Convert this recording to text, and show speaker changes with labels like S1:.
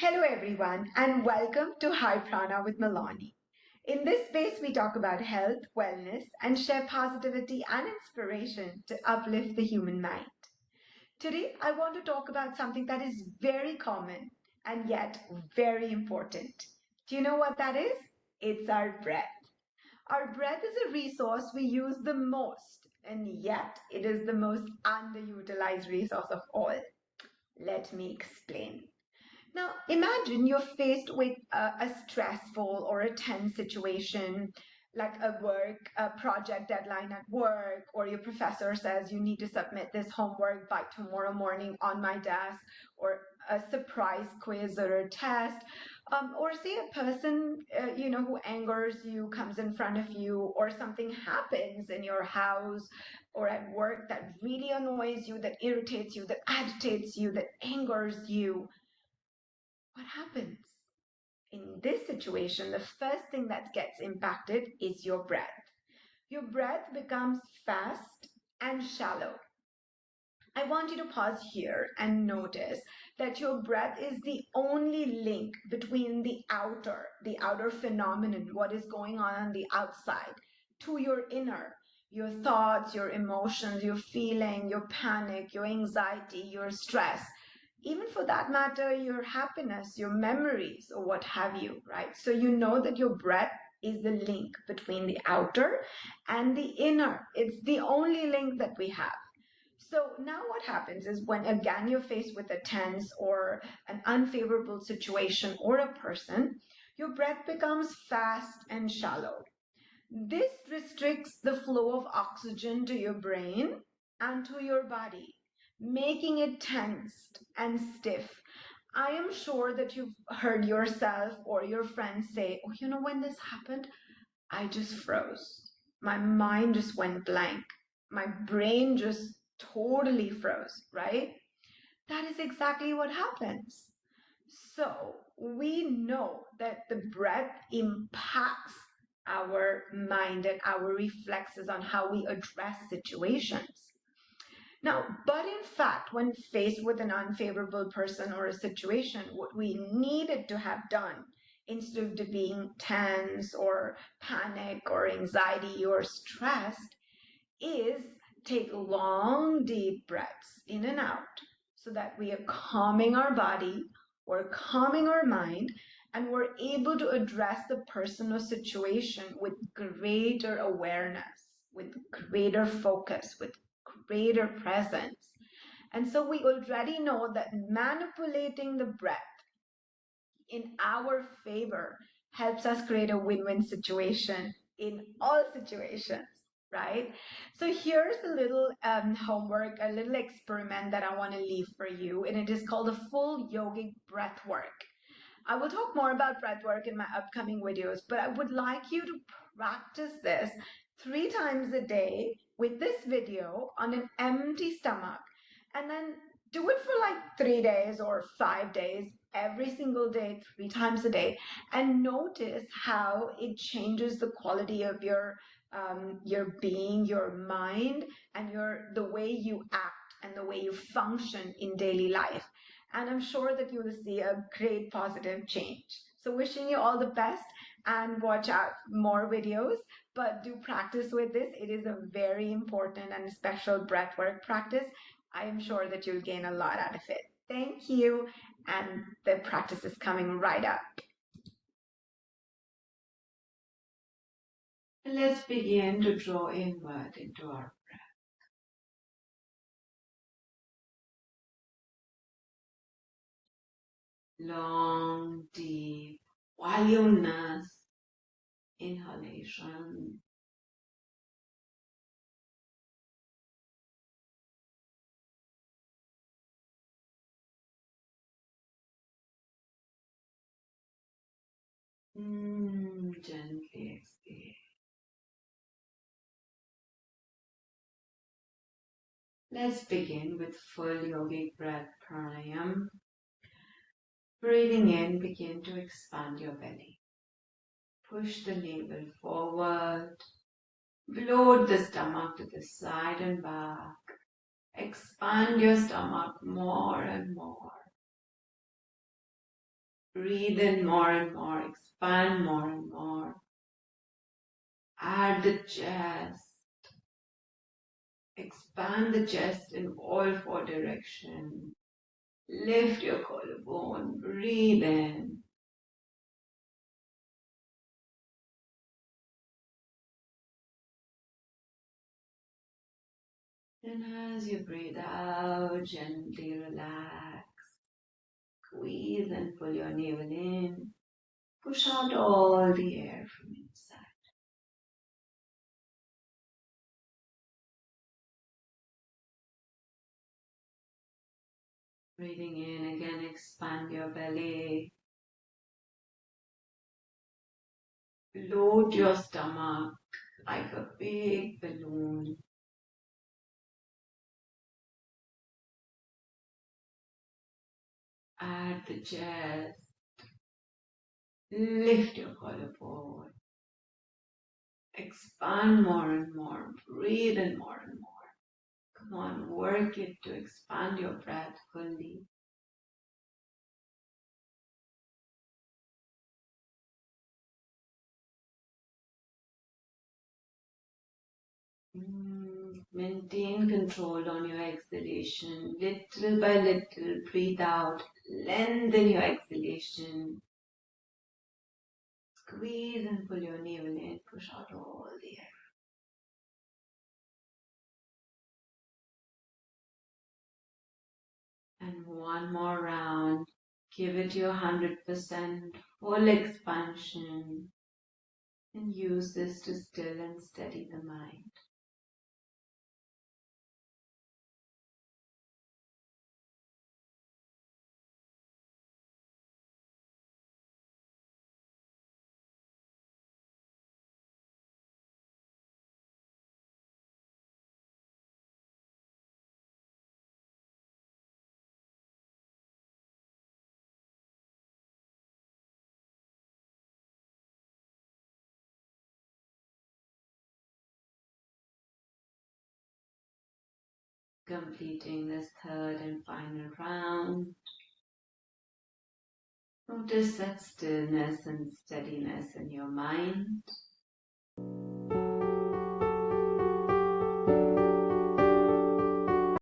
S1: Hello, everyone, and welcome to High Prana with Milauni. In this space, we talk about health, wellness, and share positivity and inspiration to uplift the human mind. Today, I want to talk about something that is very common and yet very important. Do you know what that is? It's our breath. Our breath is a resource we use the most, and yet it is the most underutilized resource of all. Let me explain. Now, imagine you're faced with a stressful or a tense situation, like a project deadline at work, or your professor says you need to submit this homework by tomorrow morning on my desk, or a surprise quiz or a test, or say a person who angers you comes in front of you, or something happens in your house or at work that really annoys you, that irritates you, that agitates you, that angers you. What happens? In this situation, the first thing that gets impacted is your breath. Your breath becomes fast and shallow. I want you to pause here and notice that your breath is the only link between the outer phenomenon, what is going on the outside, to your inner, your thoughts, your emotions, your feeling, your panic, your anxiety, your stress, even for that matter, your happiness, your memories, or what have you, right? So you know that your breath is the link between the outer and the inner. It's the only link that we have. So now what happens is when again you're faced with a tense or an unfavorable situation or a person, your breath becomes fast and shallow. This restricts the flow of oxygen to your brain and to your body, making it tensed and stiff. I am sure that you've heard yourself or your friends say, "Oh, when this happened, I just froze. My mind just went blank. My brain just totally froze," right? That is exactly what happens. So we know that the breath impacts our mind and our reflexes on how we address situations. Now, but in fact, when faced with an unfavorable person or a situation, what we needed to have done instead of being tense or panic or anxiety or stressed is take long, deep breaths in and out so that we are calming our body, we're calming our mind, and we're able to address the person or situation with greater awareness, with greater focus, with greater presence. And so we already know that manipulating the breath in our favor helps us create a win-win situation in all situations, right? So here's a little homework, a little experiment that I want to leave for you, and it is called a full yogic breath work. I will talk more about breath work in my upcoming videos, but I would like you to practice this 3 times a day with this video on an empty stomach, and then do it for like 3 days or 5 days, every single day, 3 times a day, and notice how it changes the quality of your being, your mind, and the way you act and the way you function in daily life. And I'm sure that you will see a great positive change. So wishing you all the best and watch out more videos, but do practice with this. It is a very important and special breathwork practice. I am sure that you'll gain a lot out of it. Thank you. And the practice is coming right up. Let's begin to draw inward into our long, deep, voluminous inhalation. Gently exhale. Let's begin with full yogic breath pranayam. Breathing in, begin to expand your belly. Push the navel forward. Bloat the stomach to the side and back. Expand your stomach more and more. Breathe in more and more, expand more and more. Add the chest. Expand the chest in all four directions. Lift your collarbone. Breathe in. And as you breathe out, gently relax. Squeeze and pull your navel in. Push out all the air from inside. Breathing in again, expand your belly. Load your stomach like a big balloon. Add the chest. Lift your collarbone. Expand more and more. Breathe in more and more. Come on, work it to expand your breath fully. Maintain control on your exhalation. Little by little, breathe out. Lengthen your exhalation. Squeeze and pull your navel in. Push out all the air. And one more round. Give it your 100% full expansion. And use this to still and steady the mind. Completing this third and final round. Notice that stillness and steadiness in your mind.